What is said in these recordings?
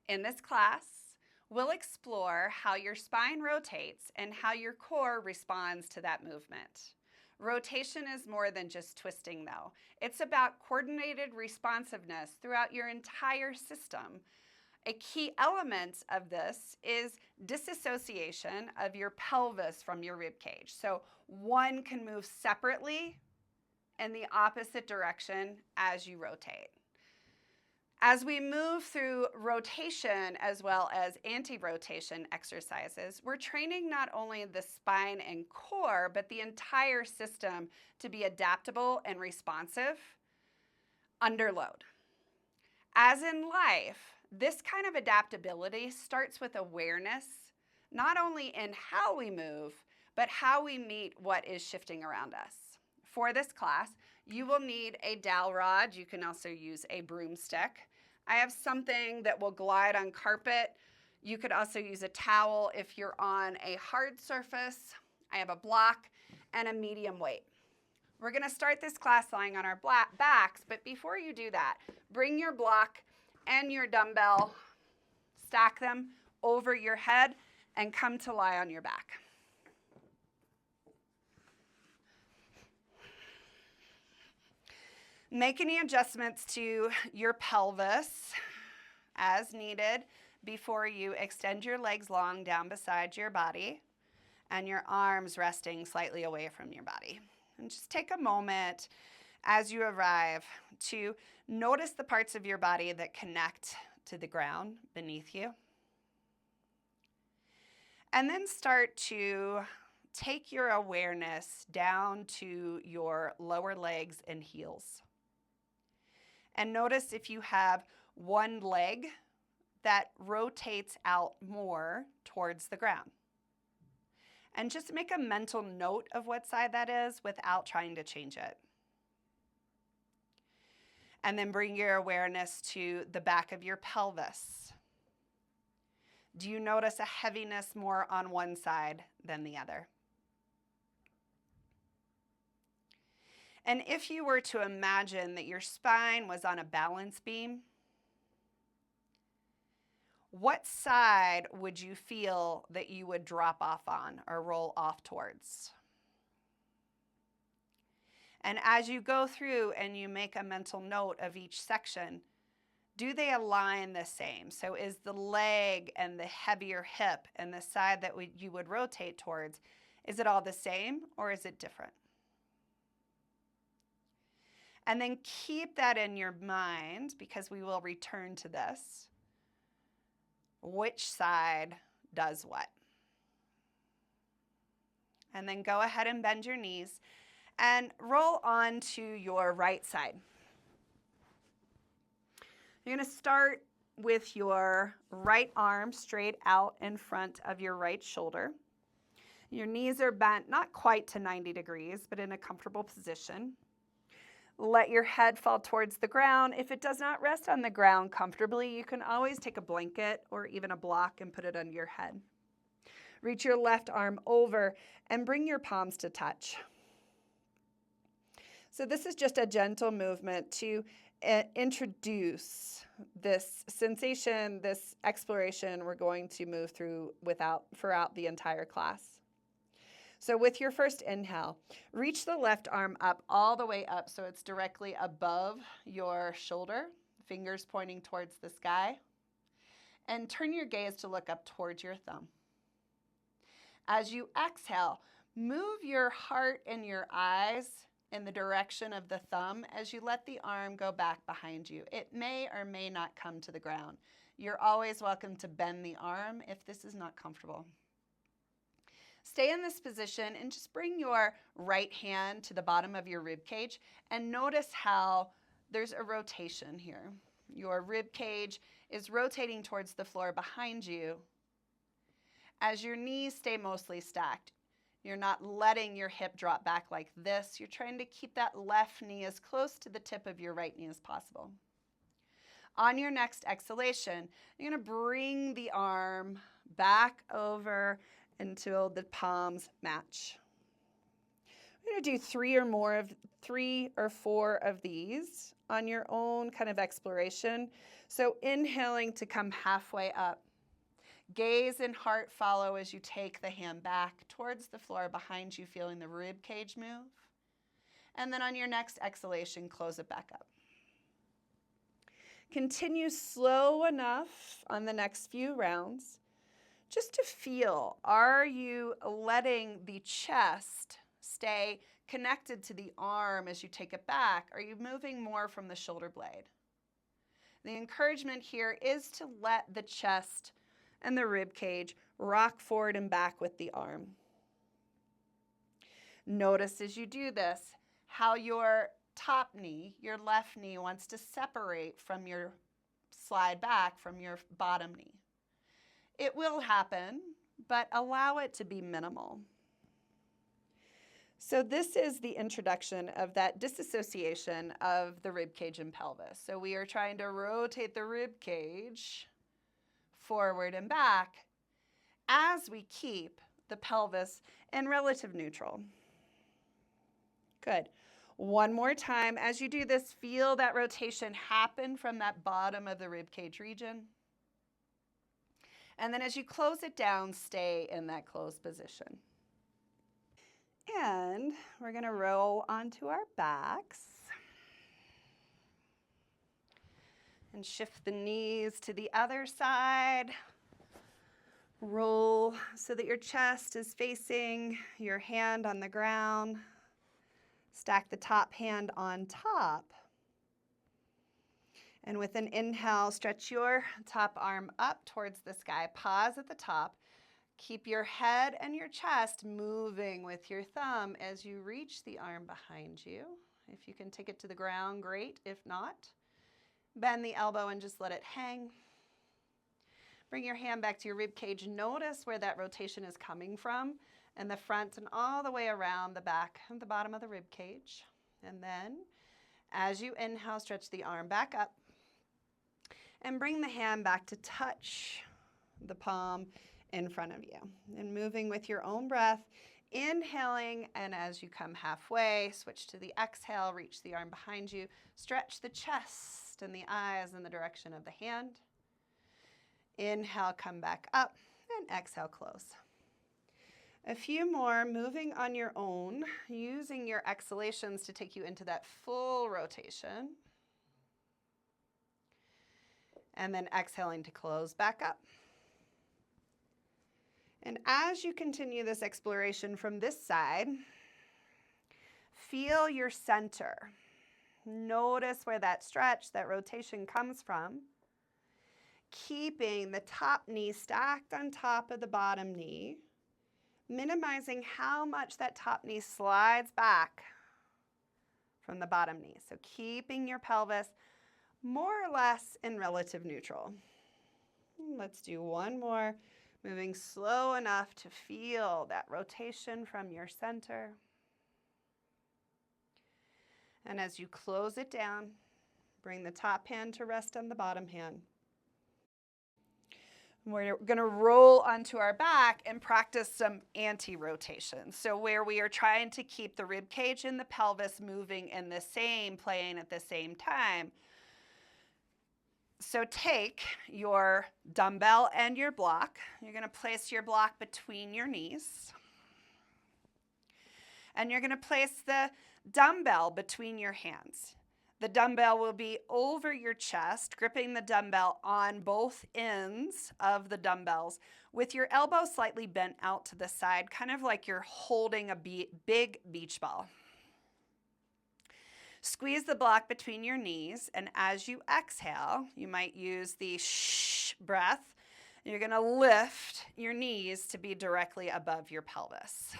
In this class, we'll explore how your spine rotates and how your core responds to that movement. Rotation is more than just twisting, though. It's about coordinated responsiveness throughout your entire system. A key element of this is dissociation of your pelvis from your rib cage. So one can move separately in the opposite direction as you rotate. As we move through rotation as well as anti-rotation exercises, we're training not only the spine and core, but the entire system to be adaptable and responsive under load. As in life, this kind of adaptability starts with awareness, not only in how we move, but how we meet what is shifting around us. For this class, you will need a dowel rod. You can also use a broomstick. I have something that will glide on carpet. You could also use a towel if you're on a hard surface. I have a block and a medium weight. We're going to start this class lying on our backs, but before you do that, bring your block and your dumbbell, stack them over your head, and come to lie on your back. Make any adjustments to your pelvis as needed before you extend your legs long down beside your body and your arms resting slightly away from your body. And just take a moment as you arrive to notice the parts of your body that connect to the ground beneath you. And then start to take your awareness down to your lower legs and heels. And notice if you have one leg that rotates out more towards the ground. And just make a mental note of what side that is without trying to change it. And then bring your awareness to the back of your pelvis. Do you notice a heaviness more on one side than the other? And if you were to imagine that your spine was on a balance beam, what side would you feel that you would drop off on or roll off towards? And as you go through and you make a mental note of each section, do they align the same? So is the leg and the heavier hip and the side that you would rotate towards, is it all the same or is it different? And then keep that in your mind because we will return to this. Which side does what? And then go ahead and bend your knees and roll on to your right side. You're going to start with your right arm straight out in front of your right shoulder. Your knees are bent not quite to 90 degrees, but in a comfortable position. Let your head fall towards the ground. If it does not rest on the ground comfortably, you can always take a blanket or even a block and put it under your head. Reach your left arm over and bring your palms to touch. So this is just a gentle movement to introduce this sensation, this exploration we're going to move through throughout the entire class. So with your first inhale, reach the left arm up all the way up so it's directly above your shoulder, fingers pointing towards the sky. And turn your gaze to look up towards your thumb. As you exhale, move your heart and your eyes in the direction of the thumb as you let the arm go back behind you. It may or may not come to the ground. You're always welcome to bend the arm if this is not comfortable. Stay in this position and just bring your right hand to the bottom of your rib cage and notice how there's a rotation here. Your rib cage is rotating towards the floor behind you as your knees stay mostly stacked. You're not letting your hip drop back like this. You're trying to keep that left knee as close to the tip of your right knee as possible. On your next exhalation, you're going to bring the arm back over until the palms match. You're going to do three or four of these on your own kind of exploration. So inhaling to come halfway up. Gaze and heart follow as you take the hand back towards the floor behind you, feeling the rib cage move. And then on your next exhalation, close it back up. Continue slow enough on the next few rounds just to feel, are you letting the chest stay connected to the arm as you take it back? Are you moving more from the shoulder blade? The encouragement here is to let the chest and the rib cage rock forward and back with the arm. Notice as you do this how your top knee, your left knee, wants to separate from your slide back from your bottom knee. It will happen, but allow it to be minimal. So this is the introduction of that disassociation of the rib cage and pelvis. So we are trying to rotate the rib cage forward and back as we keep the pelvis in relative neutral. Good. One more time. As you do this, feel that rotation happen from that bottom of the rib cage region. And then as you close it down, stay in that closed position. And we're going to roll onto our backs and shift the knees to the other side. Roll so that your chest is facing your hand on the ground. Stack the top hand on top. And with an inhale, stretch your top arm up towards the sky. Pause at the top. Keep your head and your chest moving with your thumb as you reach the arm behind you. If you can take it to the ground, great. If not, bend the elbow and just let it hang. Bring your hand back to your rib cage. Notice where that rotation is coming from, and the front and all the way around the back and the bottom of the rib cage. And then as you inhale, stretch the arm back up and bring the hand back to touch the palm in front of you. And moving with your own breath, inhaling, and as you come halfway, switch to the exhale, reach the arm behind you, stretch the chest and the eyes in the direction of the hand. Inhale, come back up, and exhale, close. A few more, moving on your own, using your exhalations to take you into that full rotation. And then exhaling to close back up. And as you continue this exploration from this side, feel your center. Notice where that stretch, that rotation comes from. Keeping the top knee stacked on top of the bottom knee, minimizing how much that top knee slides back from the bottom knee. So keeping your pelvis more or less in relative neutral. Let's do one more. Moving slow enough to feel that rotation from your center. And as you close it down, bring the top hand to rest on the bottom hand. We're going to roll onto our back and practice some anti-rotation. So where we are trying to keep the rib cage and the pelvis moving in the same plane at the same time. So take your dumbbell and your block. You're going to place your block between your knees. And you're going to place the dumbbell between your hands. The dumbbell will be over your chest, gripping the dumbbell on both ends of the dumbbells with your elbow slightly bent out to the side, kind of like you're holding a big beach ball. Squeeze the block between your knees, and as you exhale, you might use the shh breath. You're going to lift your knees to be directly above your pelvis.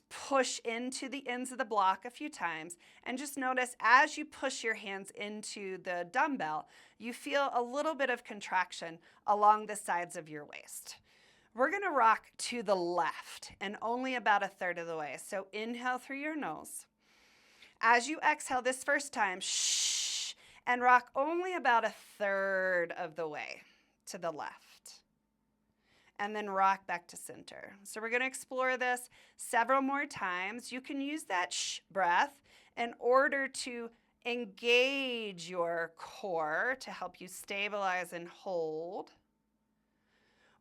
Push into the ends of the block a few times, and just notice as you push your hands into the dumbbell, you feel a little bit of contraction along the sides of your waist. We're going to rock to the left and only about a third of the way. So inhale through your nose. As you exhale this first time, shh, and rock only about a third of the way to the left. and then rock back to center. So we're going to explore this several more times. You can use that shh breath in order to engage your core to help you stabilize and hold.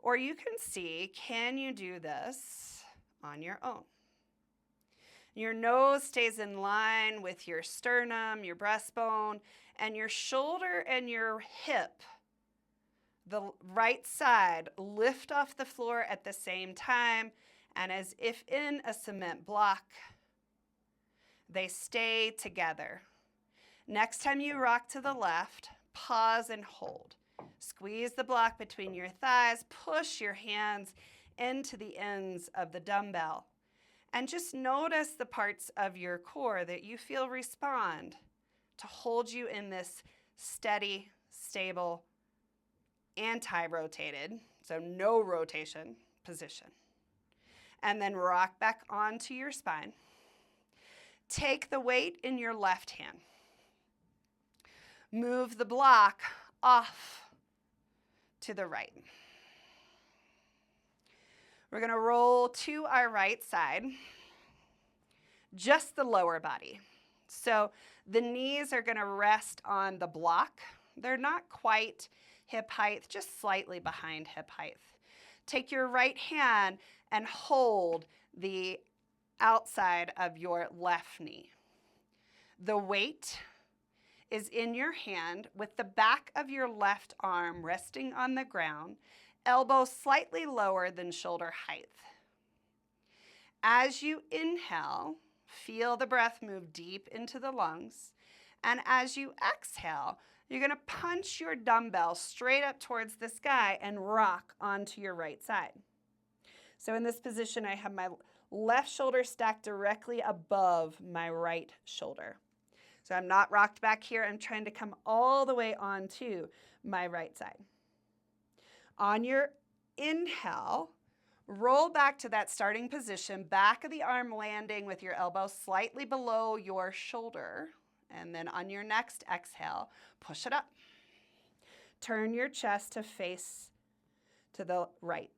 Or you can see, can you do this on your own? Your nose stays in line with your sternum, your breastbone, and your shoulder and your hip, the right side, lift off the floor at the same time, and as if in a cement block, they stay together. Next time you rock to the left, pause and hold. Squeeze the block between your thighs, push your hands into the ends of the dumbbell, and just notice the parts of your core that you feel respond to hold you in this steady, stable, anti-rotated, so no rotation position. And then rock back onto your spine. Take the weight in your left hand. Move the block off to the right. We're going to roll to our right side, just the lower body. So the knees are going to rest on the block. They're not quite hip height, just slightly behind hip height. Take your right hand and hold the outside of your left knee. The weight is in your hand with the back of your left arm resting on the ground, elbow slightly lower than shoulder height. As you inhale, feel the breath move deep into the lungs, and as you exhale, you're going to punch your dumbbell straight up towards the sky and rock onto your right side. So in this position, I have my left shoulder stacked directly above my right shoulder. So I'm not rocked back here. I'm trying to come all the way onto my right side. On your inhale, roll back to that starting position, back of the arm landing with your elbow slightly below your shoulder. And then on your next exhale, push it up. Turn your chest to face to the right.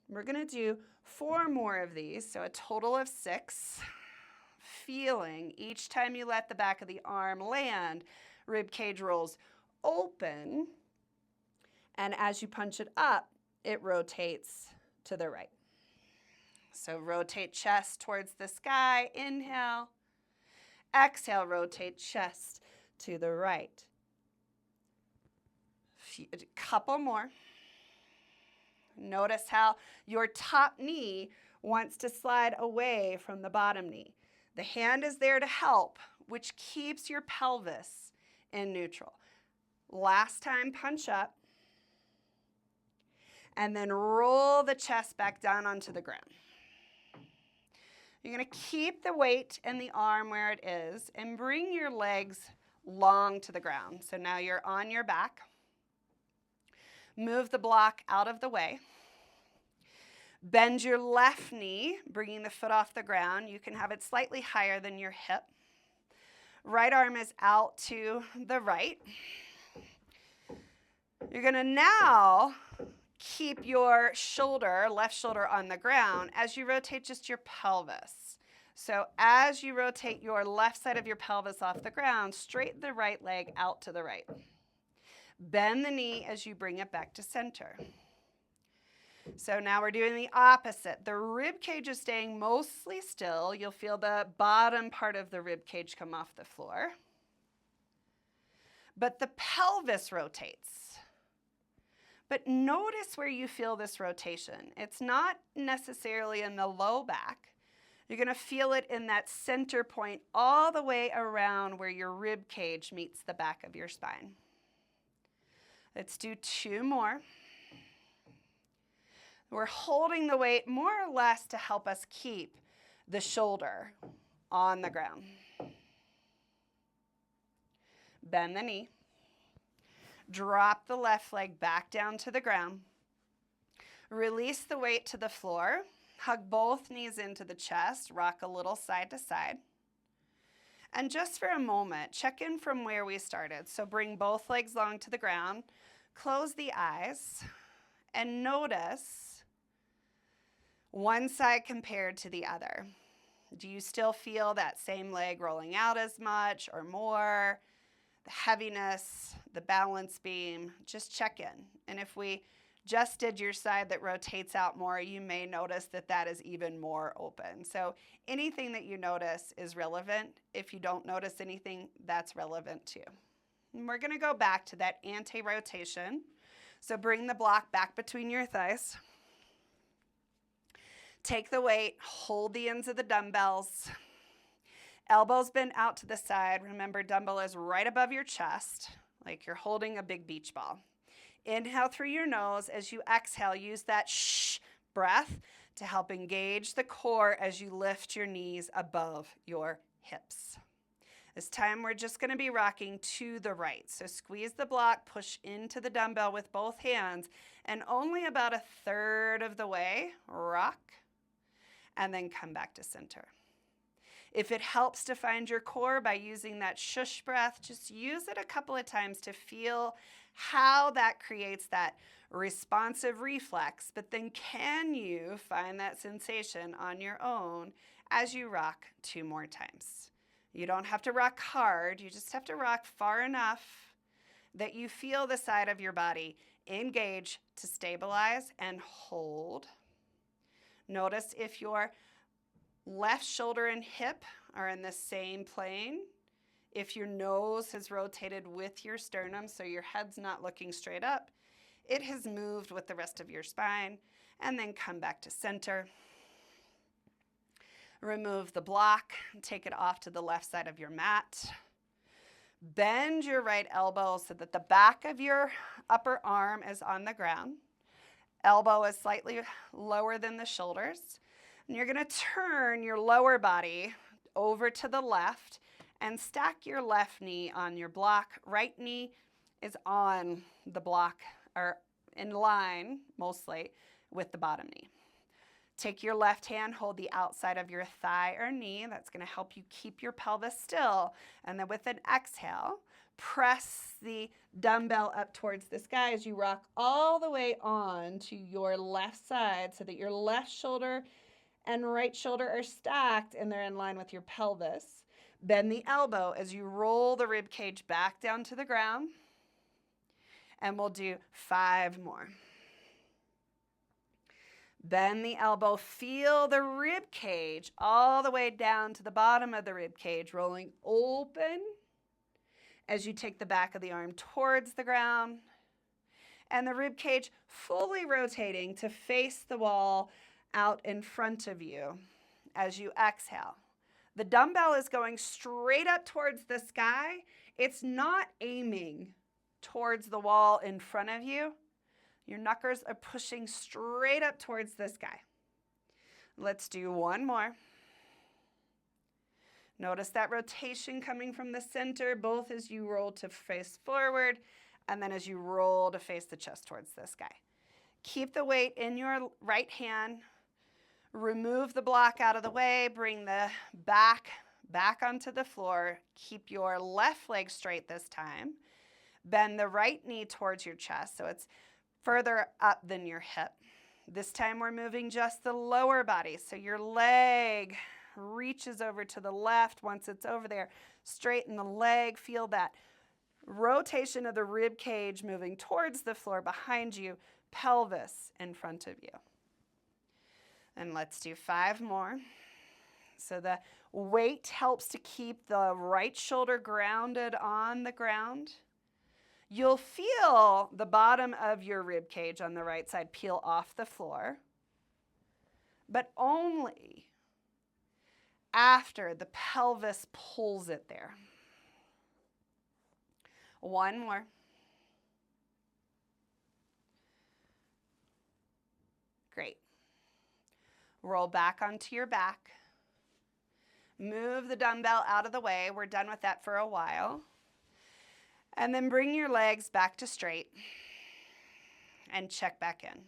We're going to do 4 more of these, so a total of 6. Feeling each time you let the back of the arm land, rib cage rolls open, and as you punch it up, it rotates to the right. So rotate chest towards the sky, inhale. Exhale, rotate chest to the right. A couple more. Notice how your top knee wants to slide away from the bottom knee. The hand is there to help, which keeps your pelvis in neutral. Last time, punch up. And then roll the chest back down onto the ground. You're going to keep the weight in the arm where it is and bring your legs long to the ground. So now you're on your back. Move the block out of the way. Bend your left knee, bringing the foot off the ground. You can have it slightly higher than your hip. Right arm is out to the right. You're going to now keep your shoulder, left shoulder on the ground as you rotate just your pelvis. So as you rotate your left side of your pelvis off the ground, straighten the right leg out to the right. Bend the knee as you bring it back to center. So now we're doing the opposite. The rib cage is staying mostly still. You'll feel the bottom part of the rib cage come off the floor. But the pelvis rotates. But notice where you feel this rotation. It's not necessarily in the low back. You're going to feel it in that center point all the way around where your rib cage meets the back of your spine. Let's do 2 more. We're holding the weight more or less to help us keep the shoulder on the ground. Bend the knee. Drop the left leg back down to the ground. Release the weight to the floor. Hug both knees into the chest. Rock a little side to side. And just for a moment, check in from where we started. So bring both legs long to the ground. Close the eyes and notice one side compared to the other. Do you still feel that same leg rolling out as much or more? The heaviness, the balance beam, just check in. And if we just did your side that rotates out more, you may notice that that is even more open. So anything that you notice is relevant. If you don't notice anything, that's relevant too. And we're gonna go back to that anti-rotation. So bring the block back between your thighs. Take the weight, hold the ends of the dumbbells. Elbows bent out to the side. Remember, dumbbell is right above your chest, like you're holding a big beach ball. Inhale through your nose. As you exhale, use that shh breath to help engage the core as you lift your knees above your hips. This time, we're just going to be rocking to the right. So squeeze the block, push into the dumbbell with both hands, and only about 1/3 of the way, rock, and then come back to center. If it helps to find your core by using that shush breath, just use it a couple of times to feel how that creates that responsive reflex. But then can you find that sensation on your own as you rock 2 more times? You don't have to rock hard. You just have to rock far enough that you feel the side of your body engage to stabilize and hold. Notice if your left shoulder and hip are in the same plane. If your nose has rotated with your sternum, so your head's not looking straight up, it has moved with the rest of your spine, and then come back to center. Remove the block, take it off to the left side of your mat. Bend your right elbow so that the back of your upper arm is on the ground. Elbow is slightly lower than the shoulders. And you're going to turn your lower body over to the left and stack your left knee on your block. Right knee is on the block, or in line mostly with the bottom knee. Take your left hand, hold the outside of your thigh or knee. That's going to help you keep your pelvis still. And then with an exhale, press the dumbbell up towards the sky as you rock all the way on to your left side so that your left shoulder and right shoulder are stacked and they're in line with your pelvis. Bend the elbow as you roll the rib cage back down to the ground. And we'll do 5 more. Bend the elbow, feel the rib cage all the way down to the bottom of the rib cage, rolling open as you take the back of the arm towards the ground. And the rib cage fully rotating to face the wall out in front of you as you exhale. The dumbbell is going straight up towards the sky. It's not aiming towards the wall in front of you. Your knuckles are pushing straight up towards the sky. Let's do 1 more. Notice that rotation coming from the center, both as you roll to face forward and then as you roll to face the chest towards the sky. Keep the weight in your right hand. Remove the block out of the way. Bring the back onto the floor. Keep your left leg straight this time. Bend the right knee towards your chest so it's further up than your hip. This time we're moving just the lower body. So your leg reaches over to the left. Once it's over there, straighten the leg. Feel that rotation of the rib cage moving towards the floor behind you, pelvis in front of you. And let's do 5 more. So the weight helps to keep the right shoulder grounded on the ground. You'll feel the bottom of your rib cage on the right side peel off the floor, but only after the pelvis pulls it there. 1 more. Great. Roll back onto your back. Move the dumbbell out of the way. We're done with that for a while. And then bring your legs back to straight and check back in.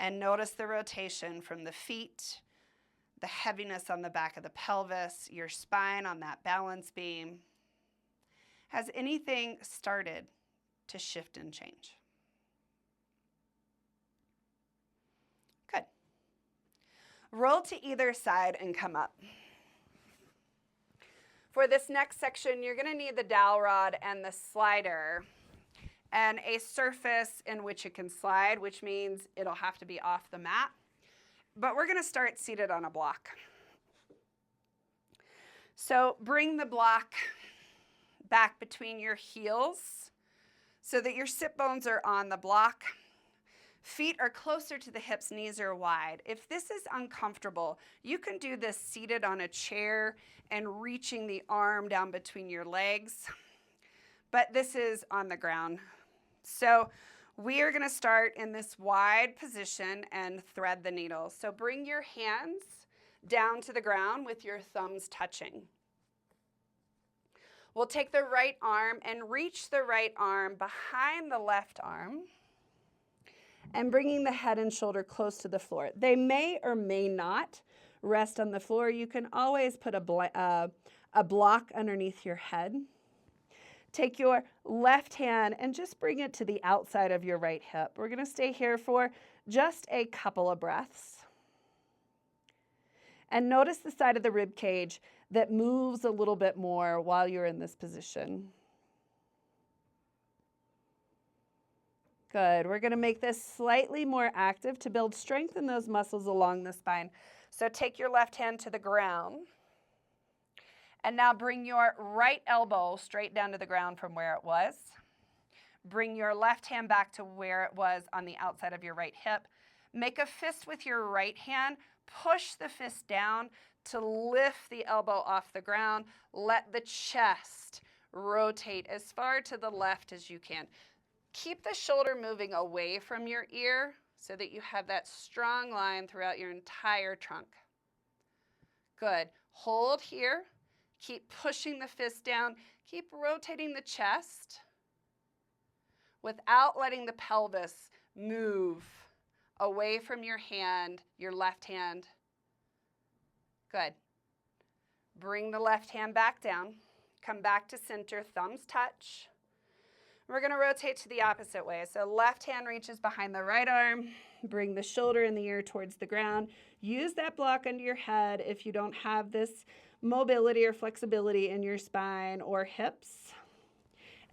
And notice the rotation from the feet, the heaviness on the back of the pelvis, your spine on that balance beam. Has anything started to shift and change? Good. Roll to either side and come up. For this next section, you're going to need the dowel rod and the slider and a surface in which it can slide, which means it'll have to be off the mat. But we're going to start seated on a block. So bring the block back between your heels so that your sit bones are on the block. Feet are closer to the hips, knees are wide. If this is uncomfortable, you can do this seated on a chair and reaching the arm down between your legs. But this is on the ground. So we are going to start in this wide position and thread the needle. So bring your hands down to the ground with your thumbs touching. We'll take the right arm and reach the right arm behind the left arm and bringing the head and shoulder close to the floor. They may or may not rest on the floor. You can always put a block underneath your head. Take your left hand and just bring it to the outside of your right hip. We're going to stay here for just a couple of breaths. And notice the side of the rib cage that moves a little bit more while you're in this position. Good. We're going to make this slightly more active to build strength in those muscles along the spine. So take your left hand to the ground. And now bring your right elbow straight down to the ground from where it was. Bring your left hand back to where it was on the outside of your right hip. Make a fist with your right hand. Push the fist down to lift the elbow off the ground. Let the chest rotate as far to the left as you can. Keep the shoulder moving away from your ear so that you have that strong line throughout your entire trunk. Good. Hold here. Keep pushing the fist down. Keep rotating the chest without letting the pelvis move away from your hand, your left hand. Good. Bring the left hand back down. Come back to center, thumbs touch. We're going to rotate to the opposite way. So left hand reaches behind the right arm. Bring the shoulder and the ear towards the ground. Use that block under your head if you don't have this mobility or flexibility in your spine or hips.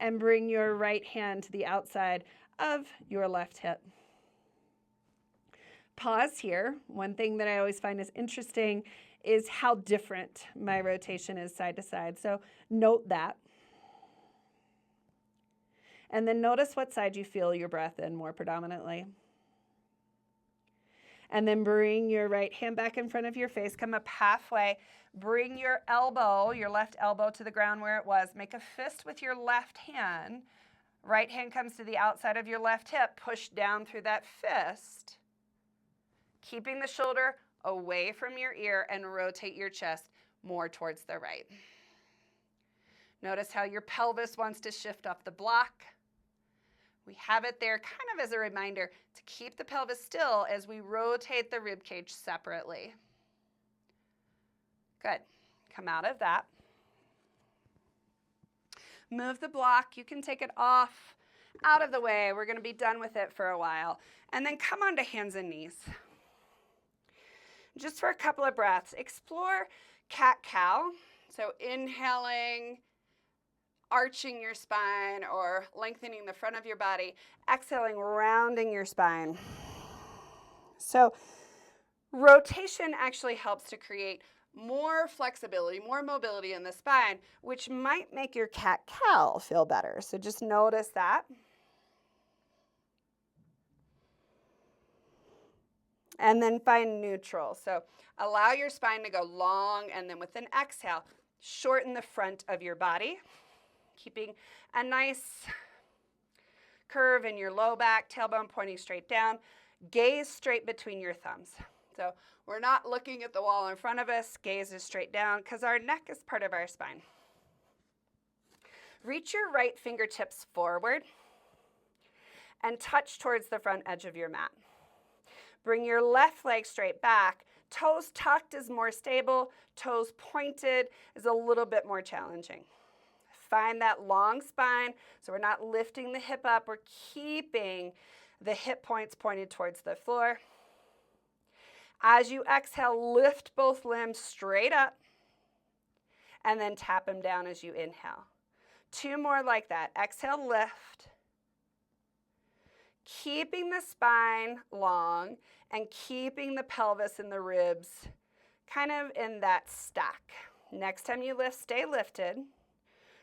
And bring your right hand to the outside of your left hip. Pause here. One thing that I always find is interesting is how different my rotation is side to side. So note that. And then notice what side you feel your breath in more predominantly. And then bring your right hand back in front of your face. Come up halfway. Bring your elbow, your left elbow to the ground where it was. Make a fist with your left hand. Right hand comes to the outside of your left hip. Push down through that fist. Keeping the shoulder away from your ear and rotate your chest more towards the right. Notice how your pelvis wants to shift off the block. We have it there kind of as a reminder to keep the pelvis still as we rotate the rib cage separately. Good. Come out of that. Move the block. You can take it off, out of the way. We're going to be done with it for a while. And then come on to hands and knees. Just for a couple of breaths. Explore cat-cow. So inhaling, arching your spine or lengthening the front of your body. Exhaling, rounding your spine. So rotation actually helps to create more flexibility, more mobility in the spine, which might make your cat-cow feel better. So just notice that. And then find neutral. So allow your spine to go long, and then with an exhale, shorten the front of your body, keeping a nice curve in your low back, tailbone pointing straight down. Gaze straight between your thumbs. So we're not looking at the wall in front of us. Gaze is straight down because our neck is part of our spine. Reach your right fingertips forward and touch towards the front edge of your mat. Bring your left leg straight back. Toes tucked is more stable. Toes pointed is a little bit more challenging. Find that long spine so we're not lifting the hip up. We're keeping the hip points pointed towards the floor. As you exhale, lift both limbs straight up and then tap them down as you inhale. 2 more like that. Exhale, lift. Keeping the spine long and keeping the pelvis and the ribs kind of in that stack. Next time you lift, stay lifted.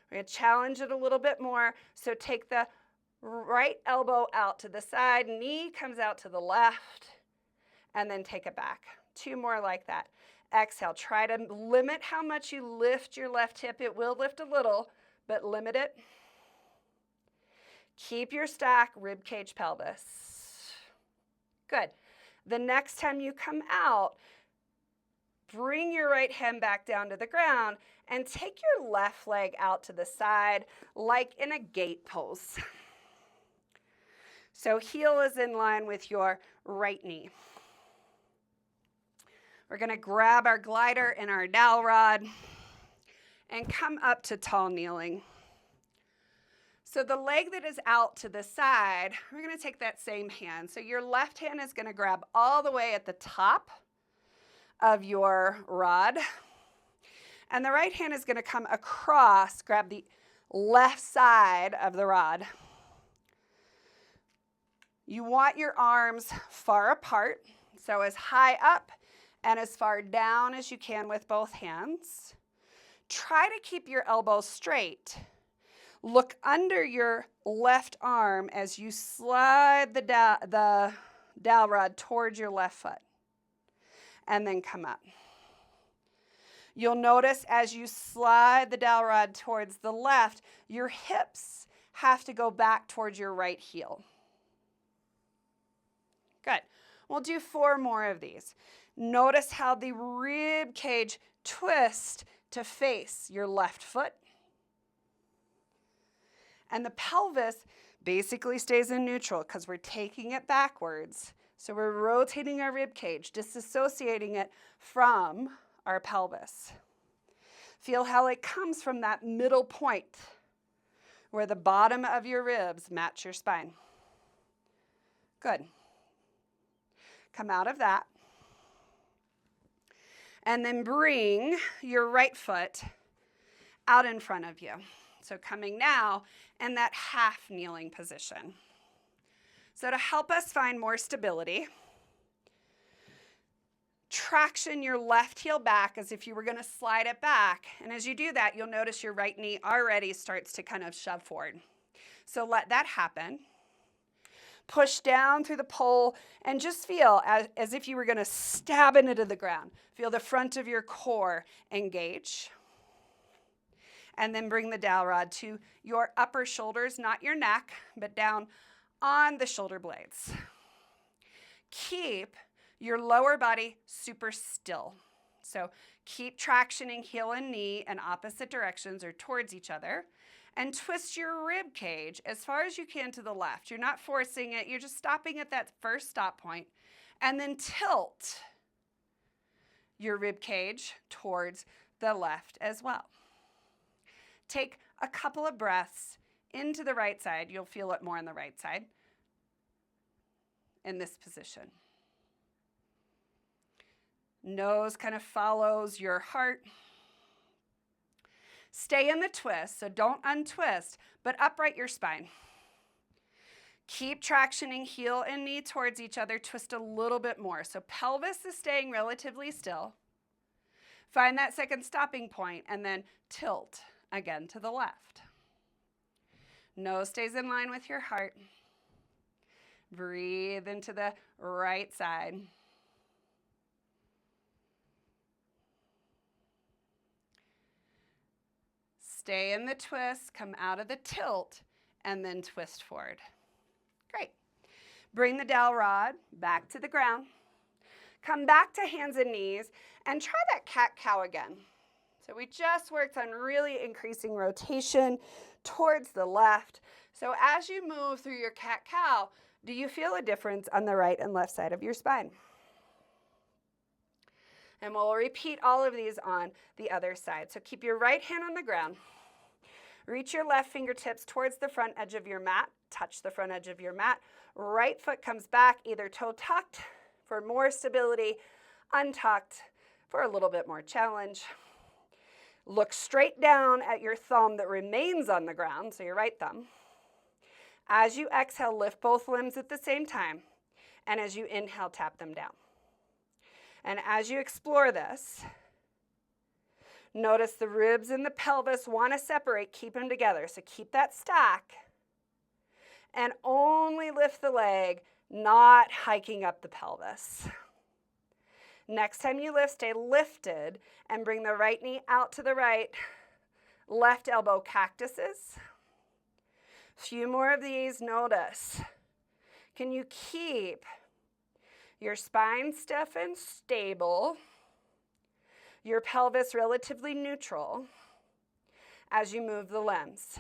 We're going to challenge it a little bit more. So take the right elbow out to the side, knee comes out to the left, and then take it back. 2 more like that. Exhale. Try to limit how much you lift your left hip. It will lift a little, but limit it. Keep your stack, rib cage, pelvis. Good. The next time you come out, bring your right hand back down to the ground and take your left leg out to the side like in a gate pose. So heel is in line with your right knee. We're going to grab our glider and our dowel rod and come up to tall kneeling. So the leg that is out to the side, we're going to take that same hand. So your left hand is going to grab all the way at the top of your rod. And the right hand is going to come across, grab the left side of the rod. You want your arms far apart, so as high up and as far down as you can with both hands. Try to keep your elbows straight. Look under your left arm as you slide the dowel rod towards your left foot. And then come up. You'll notice as you slide the dowel rod towards the left, your hips have to go back towards your right heel. Good. We'll do 4 more of these. Notice how the rib cage twists to face your left foot. And the pelvis basically stays in neutral because we're taking it backwards. So we're rotating our rib cage, disassociating it from our pelvis. Feel how it comes from that middle point where the bottom of your ribs match your spine. Good. Come out of that. And then bring your right foot out in front of you. So coming now in that half kneeling position. So to help us find more stability, traction your left heel back as if you were going to slide it back. And as you do that, you'll notice your right knee already starts to kind of shove forward. So let that happen. Push down through the pole and just feel as if you were going to stab it into the ground. Feel the front of your core engage. And then bring the dowel rod to your upper shoulders, not your neck, but down on the shoulder blades. Keep your lower body super still. So keep tractioning heel and knee in opposite directions or towards each other. And twist your rib cage as far as you can to the left. You're not forcing it. You're just stopping at that first stop point. And then tilt your rib cage towards the left as well. Take a couple of breaths into the right side. You'll feel it more on the right side in this position. Nose kind of follows your heart. Stay in the twist, so don't untwist, but upright your spine. Keep tractioning heel and knee towards each other. Twist a little bit more. So pelvis is staying relatively still. Find that second stopping point and then tilt again to the left. Nose stays in line with your heart. Breathe into the right side. Stay in the twist, come out of the tilt, and then twist forward. Great. Bring the dowel rod back to the ground. Come back to hands and knees and try that cat-cow again. So we just worked on really increasing rotation towards the left. So as you move through your cat-cow, do you feel a difference on the right and left side of your spine? And we'll repeat all of these on the other side. So keep your right hand on the ground. Reach your left fingertips towards the front edge of your mat. Touch the front edge of your mat. Right foot comes back, either toe tucked for more stability. untucked for a little bit more challenge. Look straight down at your thumb that remains on the ground, so your right thumb. As you exhale, lift both limbs at the same time. And as you inhale, tap them down. And as you explore this, notice the ribs and the pelvis want to separate, keep them together. So keep that stack. And only lift the leg, not hiking up the pelvis. Next time you lift, stay lifted and bring the right knee out to the right. Left elbow cactuses. Few more of these. Notice. Can you keep your spine stiff and stable, your pelvis relatively neutral as you move the limbs?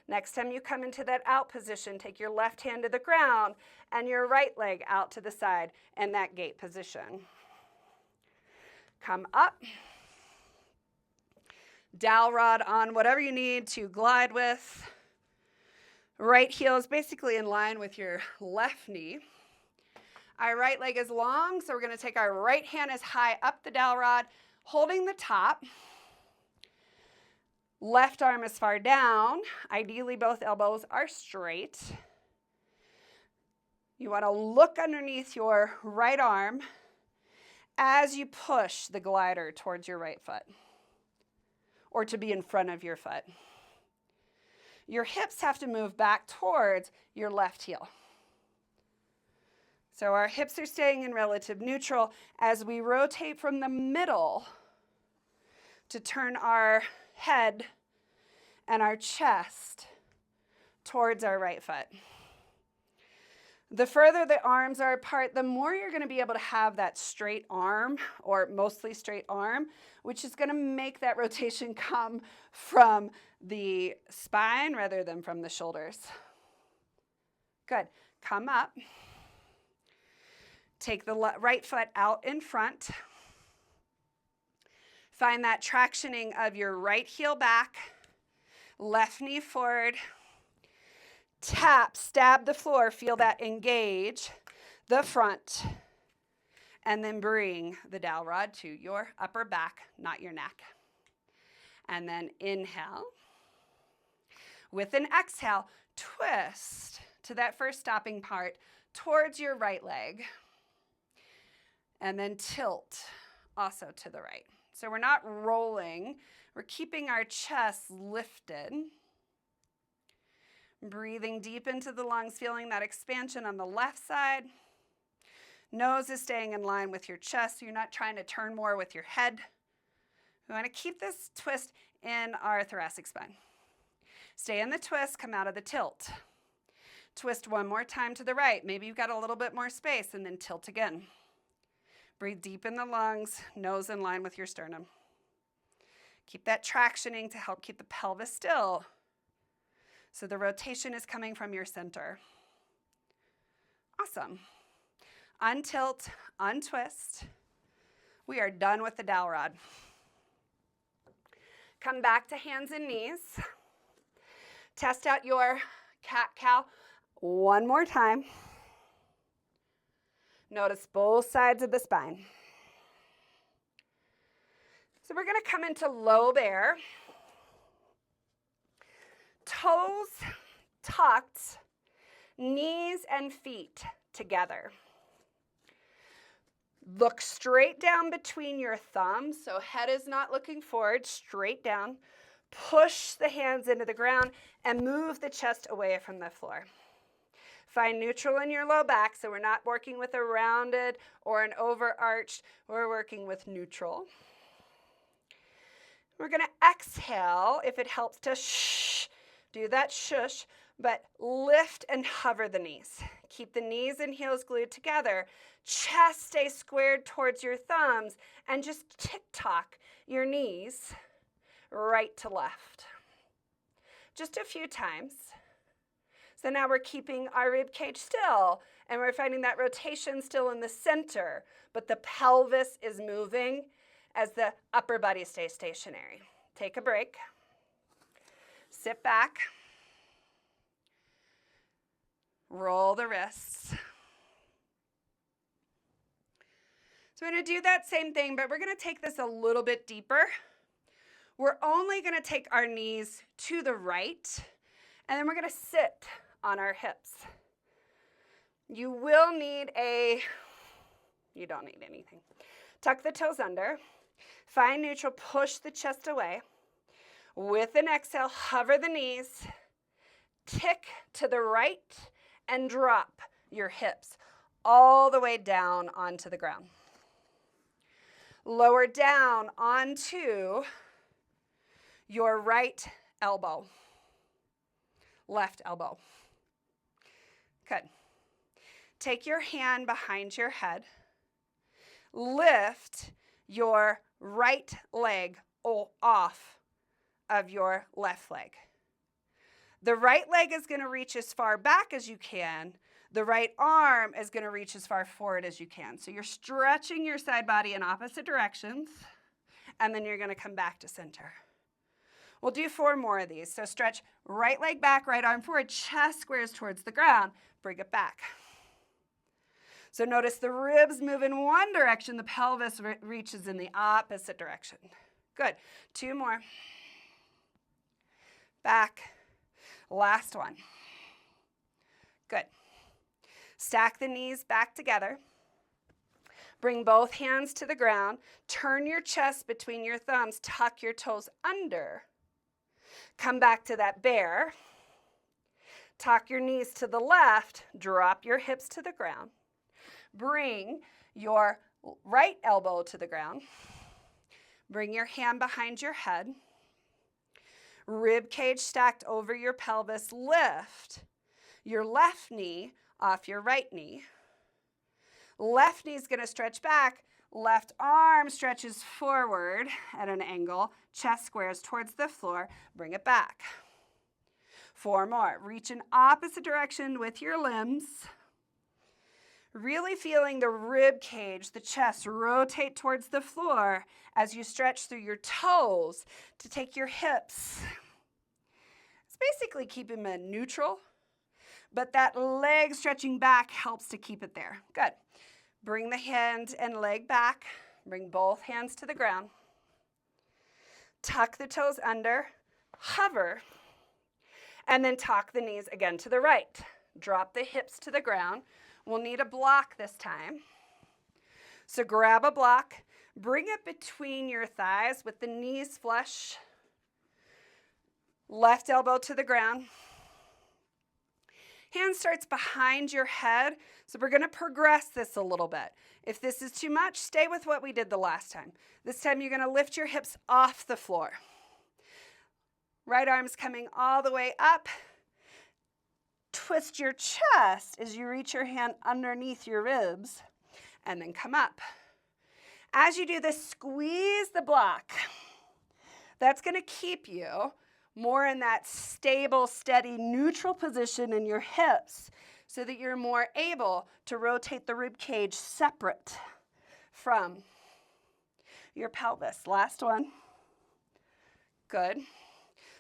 Next time you come into that out position, take your left hand to the ground and your right leg out to the side in that gate position. Come up. Dowel rod on, whatever you need to glide with. Right heel is basically in line with your left knee. Our right leg is long, so we're going to take our right hand as high up the dowel rod, holding the top. Left arm as far down. Ideally, both elbows are straight. You want to look underneath your right arm as you push the glider towards your right foot, or to be in front of your foot. Your hips have to move back towards your left heel. So our hips are staying in relative neutral as we rotate from the middle to turn our head and our chest towards our right foot. The further the arms are apart, the more you're going to be able to have that straight arm, or mostly straight arm, which is going to make that rotation come from the spine rather than from the shoulders. Good. Come up. Take the right foot out in front. Find that tractioning of your right heel back, left knee forward. Tap, stab the floor, feel that engage the front, and then bring the dowel rod to your upper back, not your neck. And then inhale. With an exhale, twist to that first stopping part towards your right leg, and then tilt also to the right. So we're not rolling, we're keeping our chest lifted. Breathing deep into the lungs, feeling that expansion on the left side. Nose is staying in line with your chest, so you're not trying to turn more with your head. We want to keep this twist in our thoracic spine. Stay in the twist, come out of the tilt. Twist one more time to the right. Maybe you've got a little bit more space, and then tilt again. Breathe deep in the lungs, nose in line with your sternum. Keep that tractioning to help keep the pelvis still. So the rotation is coming from your center. Awesome. Untilt, untwist. We are done with the dowel rod. Come back to hands and knees. Test out your cat-cow one more time. Notice both sides of the spine. So we're going to come into low bear. Toes tucked, knees and feet together. Look straight down between your thumbs, so head is not looking forward, straight down. Push the hands into the ground and move the chest away from the floor. Find neutral in your low back, so we're not working with a rounded or an overarched, we're working with neutral. We're going to exhale, if it helps to shh. Do that shush, but lift and hover the knees. Keep the knees and heels glued together. Chest stay squared towards your thumbs, and just tick-tock your knees right to left. Just a few times. So now we're keeping our rib cage still, and we're finding that rotation still in the center, but the pelvis is moving as the upper body stays stationary. Take a break. Sit back, roll the wrists. So we're going to do that same thing, but we're going to take this a little bit deeper. We're only going to take our knees to the right, and then we're going to sit on our hips. You will need you don't need anything. Tuck the toes under. Find neutral, push the chest away. With an exhale, hover the knees, tick to the right, and drop your hips all the way down onto the ground. Lower down onto your right elbow, left elbow. Good. Take your hand behind your head. Lift your right leg off of your left leg. The right leg is going to reach as far back as you can. The right arm is going to reach as far forward as you can. So you're stretching your side body in opposite directions, and then you're going to come back to center. We'll do 4 more of these. So stretch right leg back, right arm forward, chest squares towards the ground. Bring it back. So notice the ribs move in one direction, the pelvis reaches in the opposite direction. Good. 2 more. Back. Last one. Good. Stack the knees back together. Bring both hands to the ground. Turn your chest between your thumbs. Tuck your toes under. Come back to that bear. Tuck your knees to the left. Drop your hips to the ground. Bring your right elbow to the ground. Bring your hand behind your head. Rib cage stacked over your pelvis. Lift your left knee off your right knee. Left knee is going to stretch back. Left arm stretches forward at an angle. Chest squares towards the floor. Bring it back. 4 more. Reach in opposite direction with your limbs. Really feeling the rib cage, the chest rotate towards the floor as you stretch through your toes to take your hips. It's basically keeping them neutral, but that leg stretching back helps to keep it there. Good. Bring the hand and leg back. Bring both hands to the ground. Tuck the toes under, hover, and then tuck the knees again to the right. Drop the hips to the ground. We'll need a block this time. So grab a block, bring it between your thighs with the knees flush. Left elbow to the ground. Hand starts behind your head. So we're going to progress this a little bit. If this is too much, stay with what we did the last time. This time you're going to lift your hips off the floor. Right arm's coming all the way up. Twist your chest as you reach your hand underneath your ribs and then come up. As you do this, squeeze the block. That's going to keep you more in that stable, steady, neutral position in your hips so that you're more able to rotate the rib cage separate from your pelvis. Last one. Good.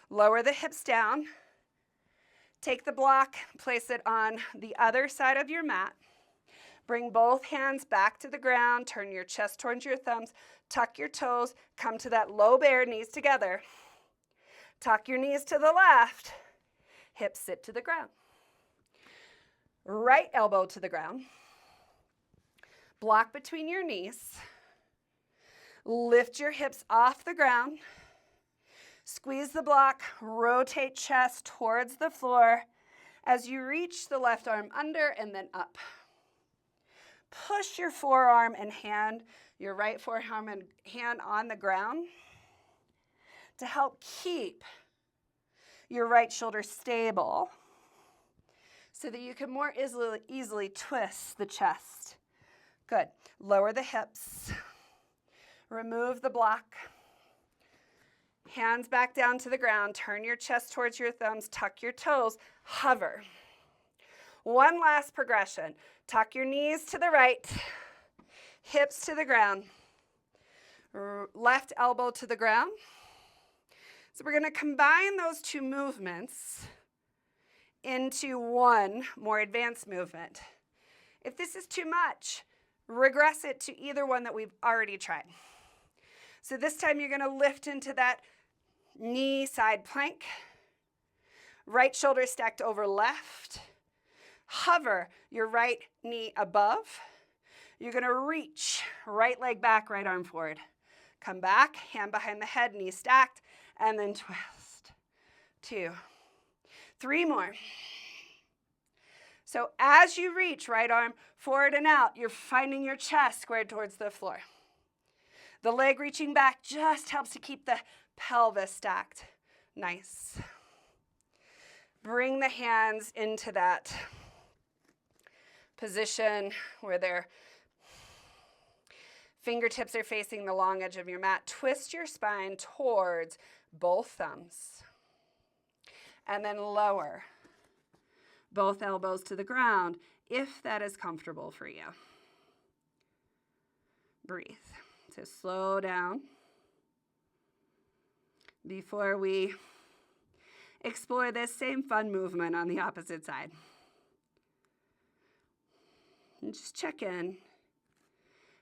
Lower the hips down. Take the block, place it on the other side of your mat. Bring both hands back to the ground. Turn your chest towards your thumbs. Tuck your toes. Come to that low bear, knees together. Tuck your knees to the left. Hips sit to the ground. Right elbow to the ground. Block between your knees. Lift your hips off the ground. Squeeze the block, rotate chest towards the floor as you reach the left arm under and then up. Push your forearm and hand, your right forearm and hand on the ground to help keep your right shoulder stable so that you can more easily twist the chest. Good. Lower the hips. Remove the block. Hands back down to the ground. Turn your chest towards your thumbs. Tuck your toes. Hover. One last progression. Tuck your knees to the right. Hips to the ground. Left elbow to the ground. So we're going to combine those 2 movements into one more advanced movement. If this is too much, regress it to either one that we've already tried. So this time you're going to lift into that knee side plank. Right shoulder stacked over left. Hover your right knee above. You're going to reach right leg back, right arm forward. Come back, hand behind the head, knee stacked, and then twist. 2, 3 more. So as you reach, right arm forward and out, you're finding your chest squared towards the floor. The leg reaching back just helps to keep the pelvis stacked. Nice. Bring the hands into that position where their fingertips are facing the long edge of your mat. Twist your spine towards both thumbs. And then lower both elbows to the ground if that is comfortable for you. Breathe. So slow down before we explore this same fun movement on the opposite side. And just check in.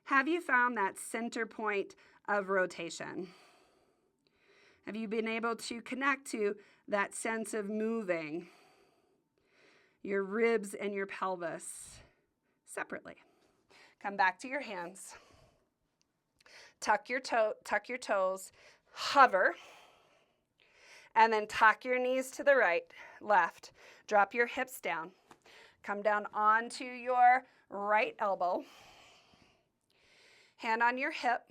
Have you found that center point of rotation? Have you been able to connect to that sense of moving your ribs and your pelvis separately? Come back to your hands. Tuck your toes, hover, and then tuck your knees to the right, left. Drop your hips down. Come down onto your right elbow. Hand on your hip.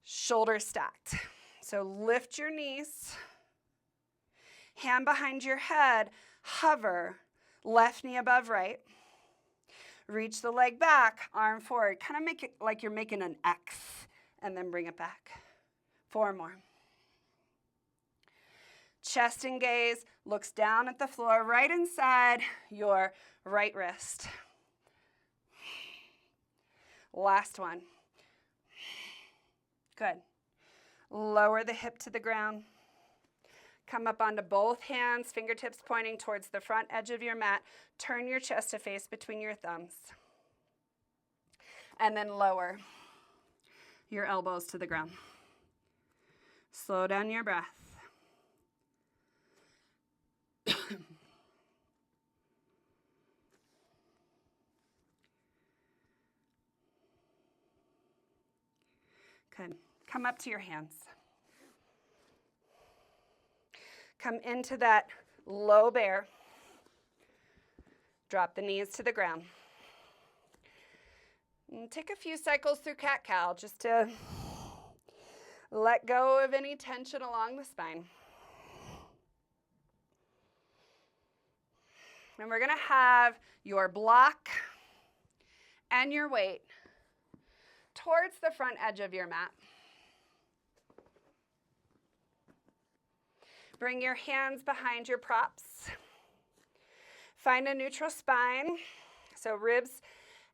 Shoulders stacked. So lift your knees. Hand behind your head. Hover. Left knee above right. Reach the leg back, arm forward. Kind of make it like you're making an X, and then bring it back. 4 more. Chest and gaze looks down at the floor right inside your right wrist. Last one. Good. Lower the hip to the ground. Come up onto both hands, fingertips pointing towards the front edge of your mat. Turn your chest to face between your thumbs. And then lower your elbows to the ground. Slow down your breath. Good. Come up to your hands. Come into that low bear. Drop the knees to the ground. And take a few cycles through cat-cow just to let go of any tension along the spine. And we're going to have your block and your weight towards the front edge of your mat. Bring your hands behind your props. Find a neutral spine, so ribs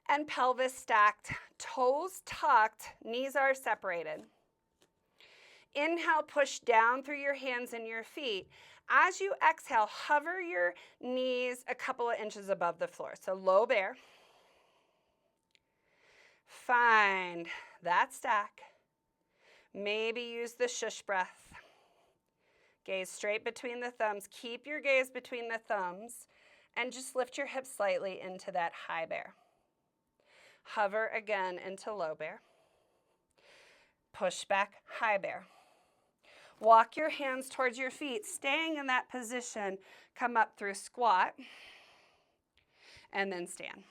and pelvis stacked, toes tucked, knees are separated. Inhale, push down through your hands and your feet. As you exhale, hover your knees a couple of inches above the floor. So low bear. Find that stack. Maybe use the shush breath. Gaze straight between the thumbs. Keep your gaze between the thumbs and just lift your hips slightly into that high bear. Hover again into low bear. Push back, high bear. Walk your hands towards your feet, staying in that position. Come up through squat and then stand.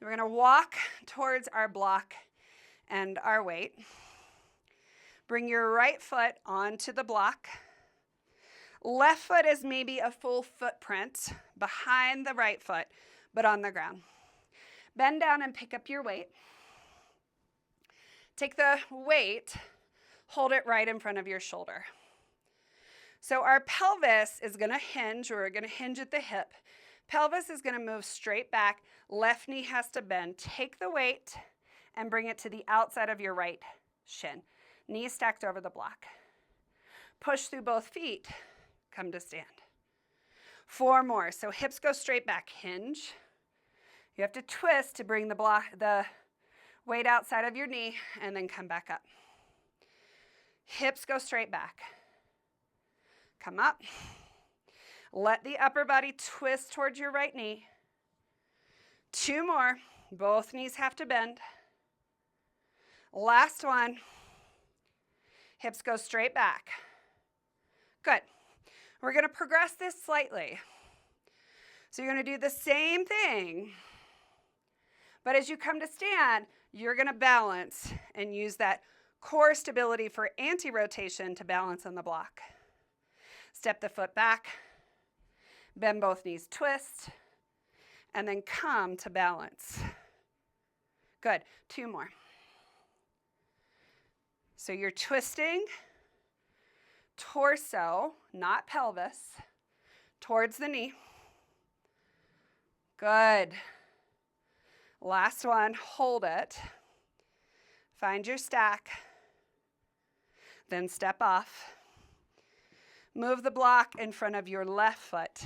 We're going to walk towards our block and our weight. Bring your right foot onto the block. Left foot is maybe a full footprint behind the right foot, but on the ground. Bend down and pick up your weight. Take the weight, hold it right in front of your shoulder. So our pelvis is going to hinge. We're going to hinge at the hip. Pelvis is going to move straight back. Left knee has to bend. Take the weight and bring it to the outside of your right shin. Knees stacked over the block. Push through both feet. Come to stand. 4 more. So hips go straight back. Hinge. You have to twist to bring the weight outside of your knee and then come back up. Hips go straight back. Come up. Let the upper body twist towards your right knee. 2 more. Both knees have to bend. Last one. Hips go straight back. Good. We're going to progress this slightly. So you're going to do the same thing, but as you come to stand, you're going to balance and use that core stability for anti-rotation to balance on the block. Step the foot back, bend both knees, twist, and then come to balance. Good. 2 more. So you're twisting torso, not pelvis, towards the knee. Good. Last one, hold it. Find your stack. Then step off. Move the block in front of your left foot.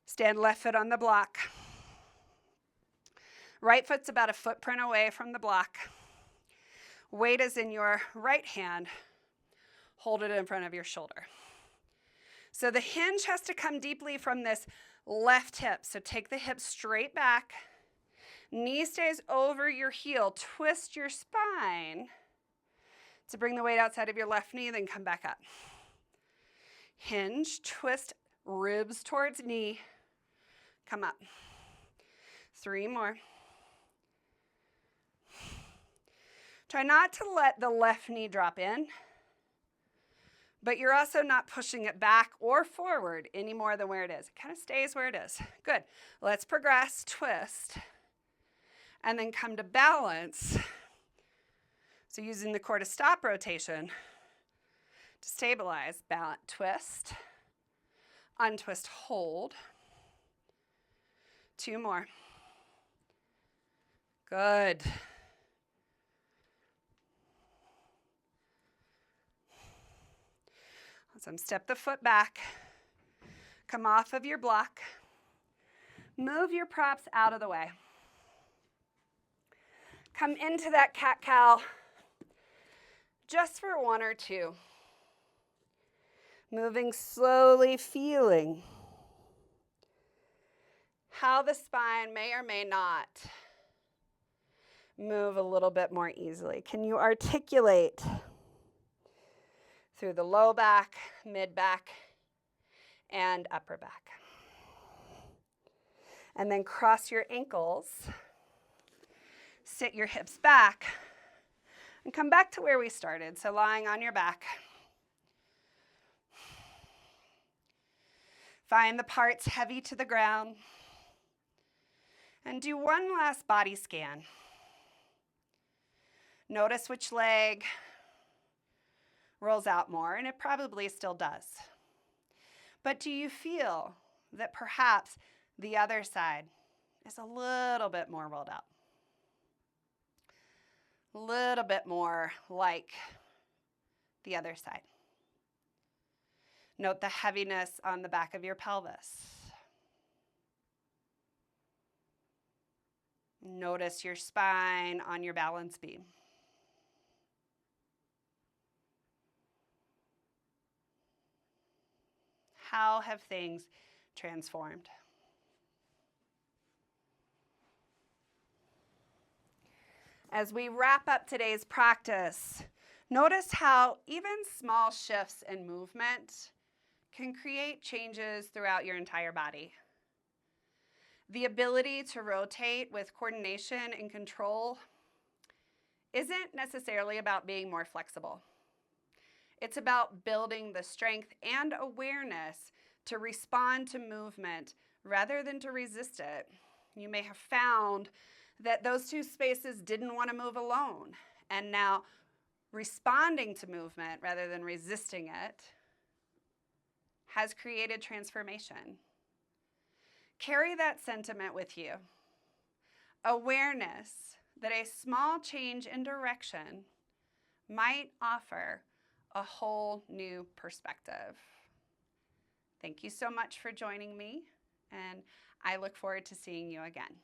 Stand left foot on the block. Right foot's about a footprint away from the block. Weight is in your right hand. Hold it in front of your shoulder. So the hinge has to come deeply from this left hip. So take the hip straight back. Knee stays over your heel. Twist your spine to bring the weight outside of your left knee, then come back up. Hinge, twist ribs towards knee. Come up. 3 more. Try not to let the left knee drop in, but you're also not pushing it back or forward any more than where it is. It kind of stays where it is. Good. Let's progress, twist, and then come to balance. So using the core to stop rotation to stabilize, balance, twist, untwist, hold. 2 more. Good. So step the foot back, come off of your block, move your props out of the way. Come into that cat-cow just for 1 or 2. Moving slowly, feeling how the spine may or may not move a little bit more easily. Can you articulate through the low back, mid back, and upper back? And then cross your ankles, sit your hips back, and come back to where we started. So lying on your back. Find the parts heavy to the ground. And do one last body scan. Notice which leg rolls out more, and it probably still does. But do you feel that perhaps the other side is a little bit more rolled out? A little bit more like the other side. Note the heaviness on the back of your pelvis. Notice your spine on your balance beam. How have things transformed? As we wrap up today's practice, notice how even small shifts in movement can create changes throughout your entire body. The ability to rotate with coordination and control isn't necessarily about being more flexible. It's about building the strength and awareness to respond to movement rather than to resist it. You may have found that those 2 spaces didn't want to move alone, and now responding to movement rather than resisting it has created transformation. Carry that sentiment with you. Awareness that a small change in direction might offer a whole new perspective. Thank you so much for joining me, and I look forward to seeing you again.